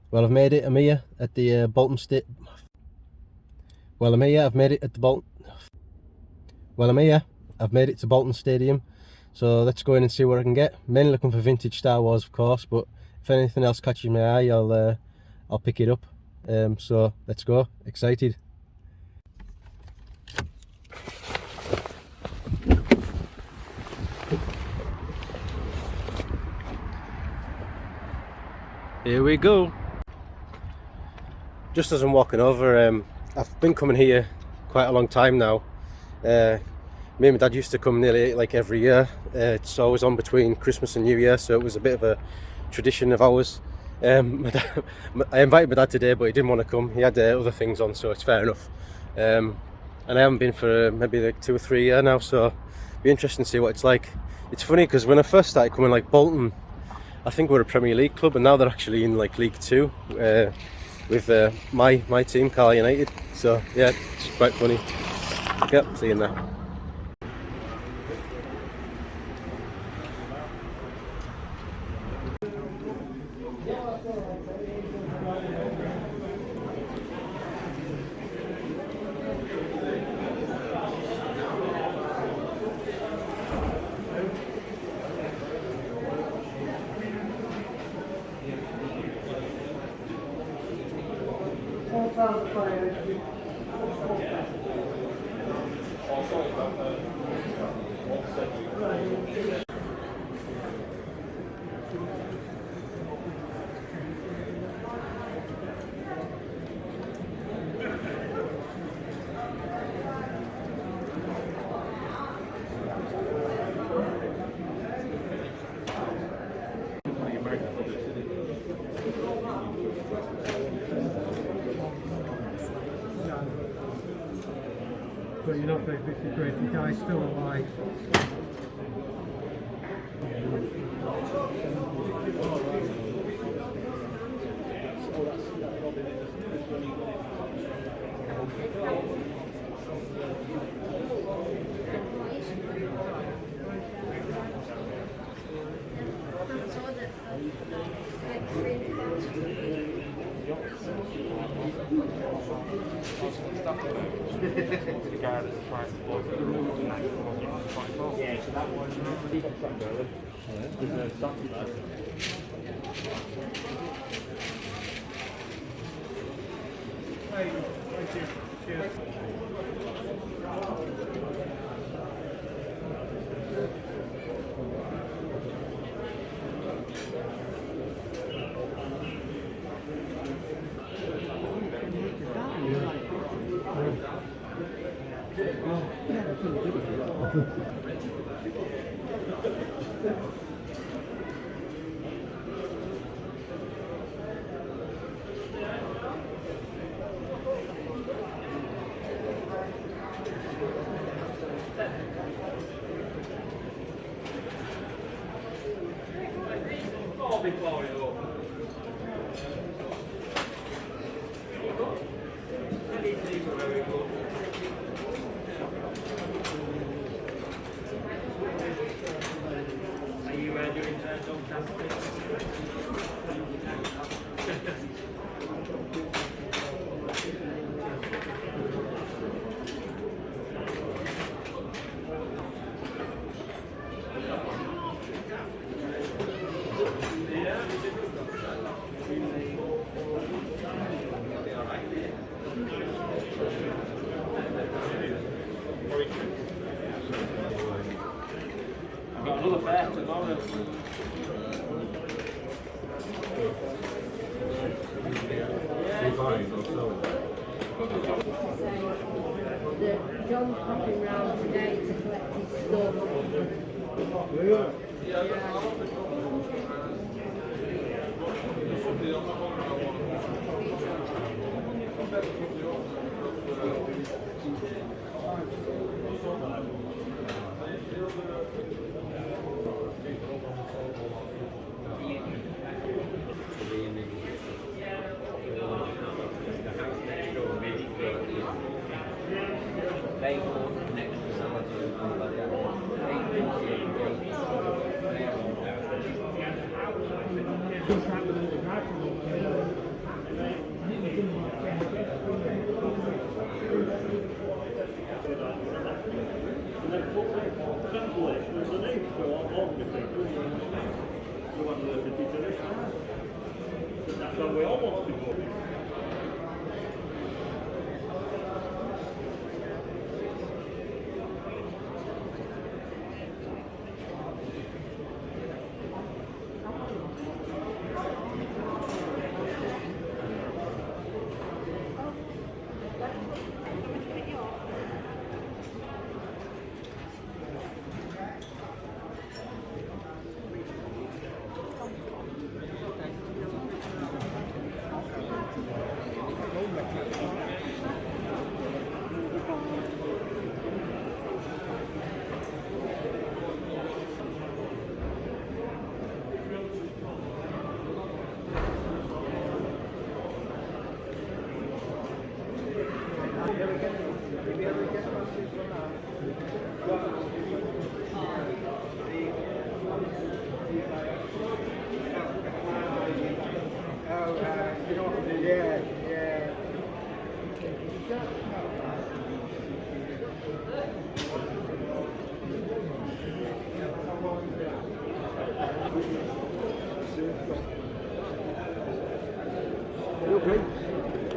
Well, I've made it. I'm here at the Bolton State. Well, I'm here. I've made it at the Bolton. Well, I'm here. I've made it to Bolton Stadium. So let's go in and see what I can get. Mainly looking for vintage Star Wars, of course, but if anything else catches my eye, I'll pick it up. So let's go. Excited. Here we go. Just as I'm walking over, I've been coming here quite a long time now. Me and my dad used to come nearly like every year. It's always on between Christmas and New Year, so it was a bit of a tradition of ours. I invited my dad today, but he didn't want to come. He had other things on, so it's fair enough. And I haven't been for maybe like 2 or 3 years now, so it'll be interesting to see what it's like. It's funny because when I first started coming, like Bolton, I think we're a Premier League club, and now they're actually in like League 2 with my team, Carl United. So yeah, it's quite funny. Yep, seeing that. But you're not paying 50 quid, the guy's still alive. Yeah, so that one, there's a stock. Thank you. Cheers. Got another fair tomorrow. John's popping round today to collect his stuff.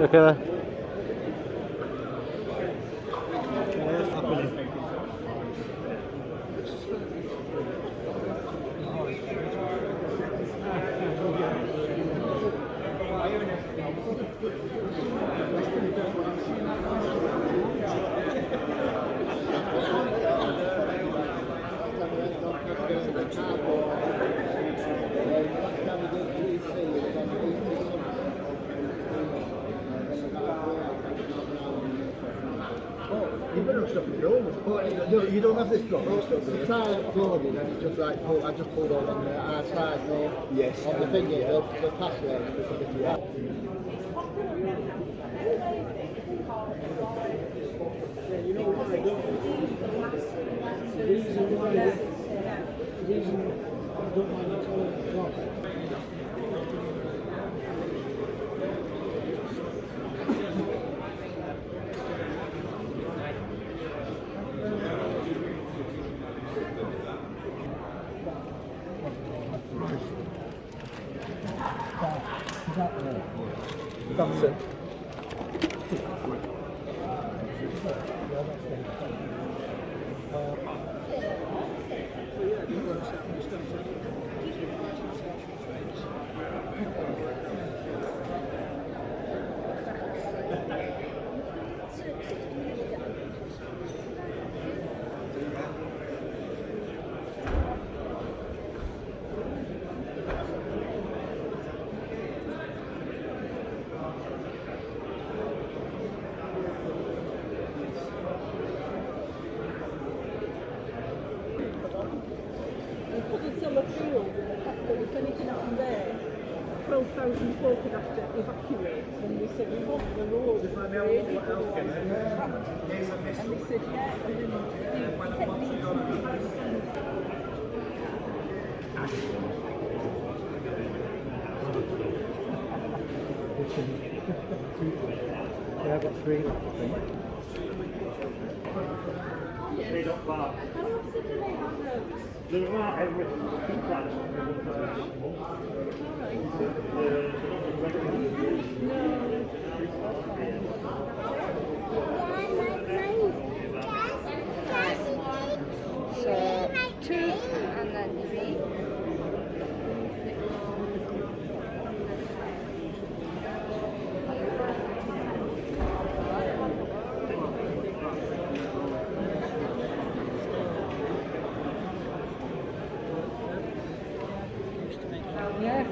Okay there. No, you don't have this drop. The tire uploaded and it's just like, I just pulled over on the outside there. Yes. On the thing here, the password. You know what I do? The reason why I don't mind not telling the drop. That's it. Folk would have to evacuate, and we said, we want the road if I'm really good. And they said, yeah, and then they kept me. Yeah, I've got 3. They don't bark. They're about every So 2 and then 3. Yeah.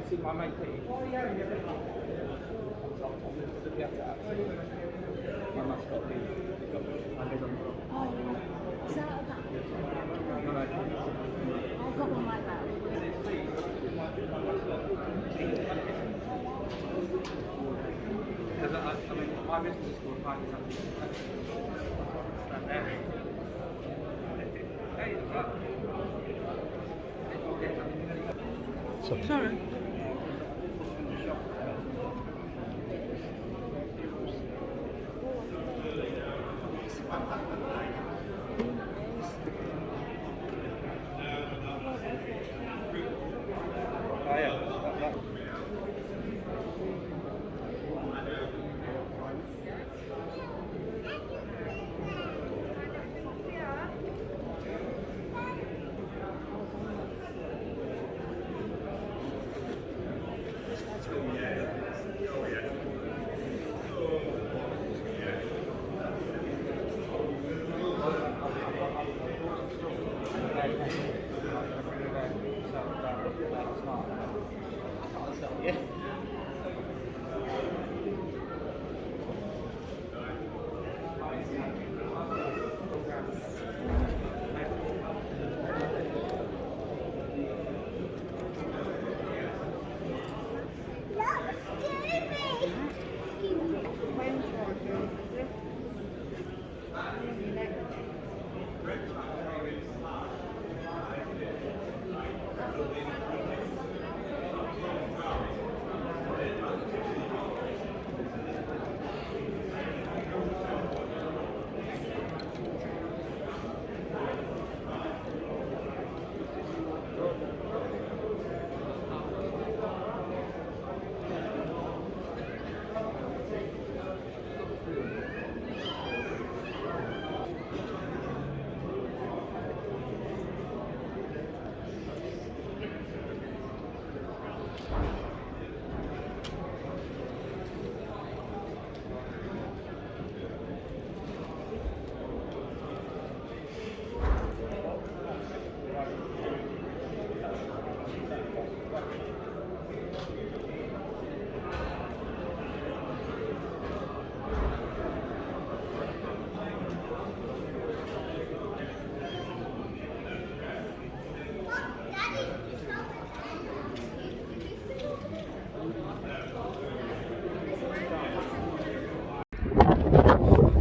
seen my mate Pete? Oh yeah, yeah. My mascot Pete. Oh, is that a bat? I've got one like that. Because I mean, my business is called Party Sorry. Oh yeah. Yeah.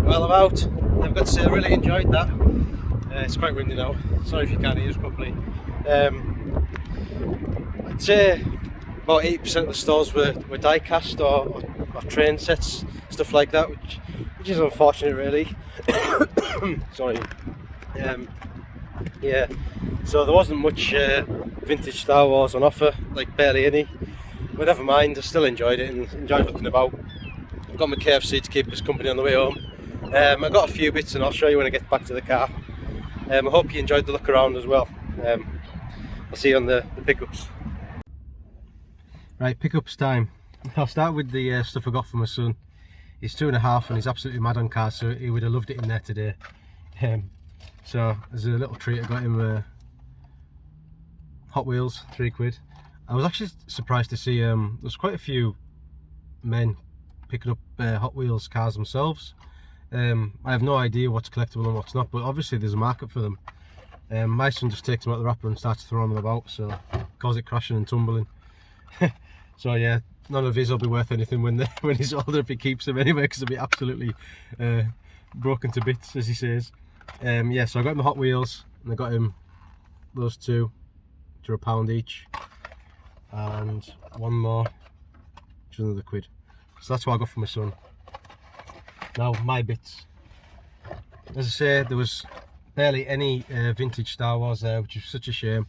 Well, I'm out. I've got to say I really enjoyed that. It's quite windy now. Sorry if you can't hear us properly. I'd say about 80% of the stores were die cast or train sets, stuff like that, which is unfortunate really. Sorry. Yeah, so there wasn't much vintage Star Wars on offer, like barely any, but never mind, I still enjoyed it and enjoyed looking about. I've got my KFC to keep us company on the way home. I got a few bits and I'll show you when I get back to the car. I hope you enjoyed the look around as well. I'll see you on the pickups. Right, pickups time. I'll start with the stuff I got for my son. He's 2.5 and he's absolutely mad on cars, so he would have loved it in there today. So as a little treat, I got him Hot Wheels, £3. I was actually surprised to see there's quite a few men picking up Hot Wheels cars themselves. I have no idea what's collectible and what's not, but obviously there's a market for them. My son just takes them out of the wrapper and starts throwing them about, so cause it crashing and tumbling. So yeah, none of his will be worth anything when he's older if he keeps them anyway, because they'll be absolutely broken to bits, as he says. Yeah, so I got him the Hot Wheels and I got him those two for £1 each, and one more, which is another £1. So that's what I got for my son. Now my bits. As I say, there was barely any vintage Star Wars there, which is such a shame.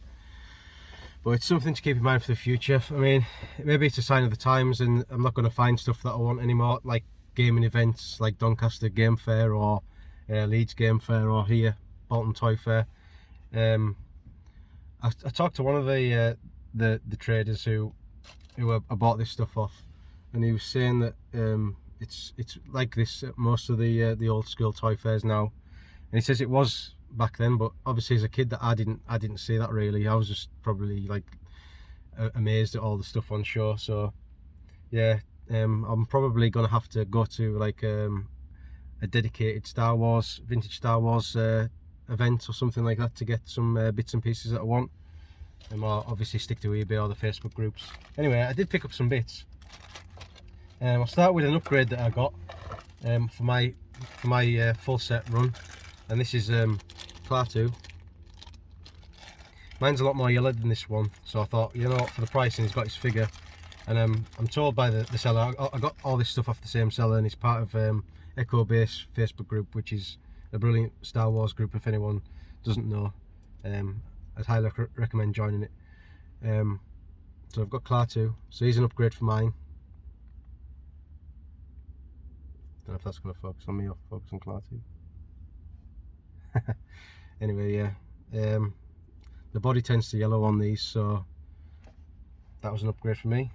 But it's something to keep in mind for the future. I mean, maybe it's a sign of the times, and I'm not going to find stuff that I want anymore, like gaming events like Doncaster Game Fair or Leeds Game Fair, or here Bolton Toy Fair. I talked to one of the traders who I bought this stuff off, and he was saying that it's like this at most of the old school toy fairs now, and he says it was back then, but obviously as a kid that I didn't see that really. I was just probably like amazed at all the stuff on show. So yeah, I'm probably gonna have to go to like a dedicated Star Wars, vintage Star Wars event or something like that to get some bits and pieces that I want. And I'll obviously stick to eBay or the Facebook groups. Anyway, I did pick up some bits. I'll start with an upgrade that I got for my full set run, and this is Klaatu. Mine's a lot more yellow than this one, so I thought, you know what, for the pricing, he's got his figure. And I'm told by the seller, I got all this stuff off the same seller, and he's part of Echo Base Facebook group, which is a brilliant Star Wars group. If anyone doesn't know, I'd highly recommend joining it. So I've got Klaatu, so he's an upgrade for mine. Don't know if that's going to focus on me or focus on Klaatu. Anyway, yeah, the body tends to yellow on these, so that was an upgrade for me.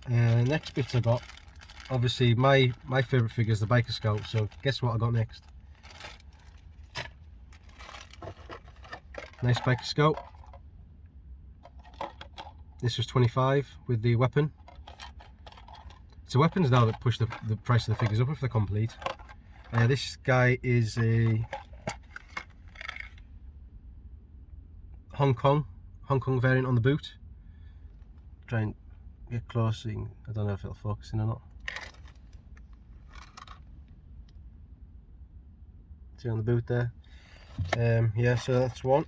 Next bits I got, obviously my favourite figure is the Biker Scout, so guess what I got next? Nice Biker Scout. This was 25 with the weapon. It's the weapons now that push the price of the figures up if they're complete. This guy is a Hong Kong variant on the boot. Try and get close so I don't know if it'll focus in or not. See on the boot there. Yeah, so that's one.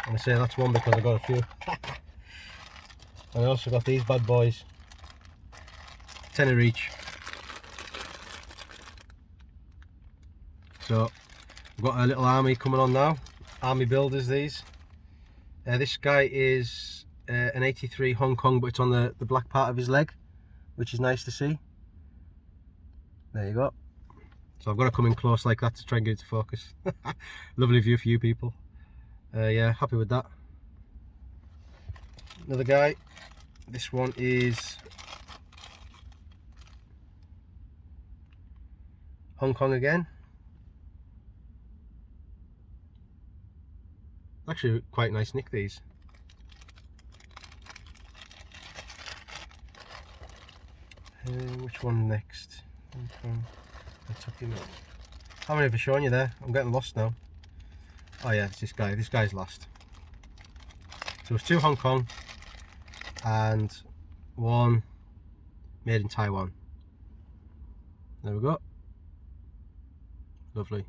And I say that's one because I got a few. And I also got these bad boys. £10 each. So we've got a little army coming on now. Army builders these. This guy is an 83 Hong Kong, but it's on the black part of his leg, which is nice to see. There you go. So I've got to come in close like that to try and get it to focus. Lovely view for you people. Yeah, happy with that. Another guy. This one is Hong Kong again. Actually quite nice nick these. Which one next? I took him out. How many have I shown you there? I'm getting lost now. Oh yeah, it's this guy. This guy's last. So it's 2 Hong Kong and 1 made in Taiwan. There we go. Lovely.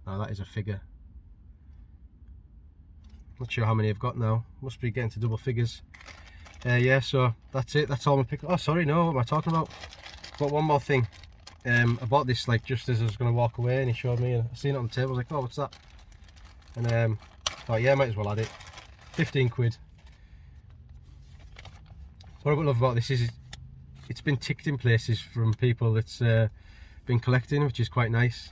Now that is a figure. Not sure how many I've got now. Must be getting to double figures. Yeah, so that's it. That's all my pick. Oh, sorry, no. What am I talking about? Got one more thing. I bought this like just as I was going to walk away, and he showed me, and I seen it on the table. I was like, oh, what's that? And thought, yeah, might as well add it. 15 quid. What I love about this is it's been ticked in places from people that's been collecting, which is quite nice.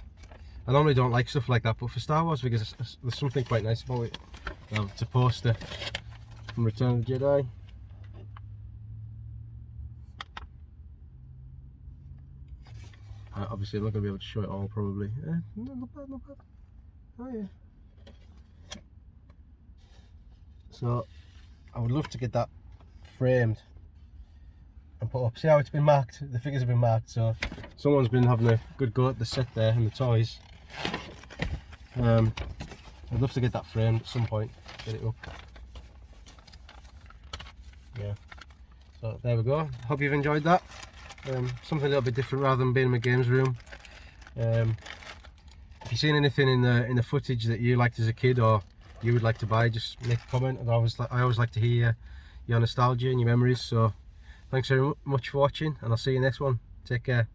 I normally don't like stuff like that, but for Star Wars figures, there's something quite nice about it. It's a poster from Return of the Jedi. Obviously, I'm not going to be able to show it all, probably. Not bad, not bad. Oh, yeah. So, I would love to get that framed and put up. See how it's been marked? The figures have been marked, so someone's been having a good go at the set there and the toys. I'd love to get that framed at some point, get it up. Yeah, so there we go. Hope you've enjoyed that. Something a little bit different rather than being in my games room. If you've seen anything in the footage that you liked as a kid or you would like to buy, just make a comment. I always like to hear your nostalgia and your memories. So thanks very much for watching, and I'll see you next one. Take care.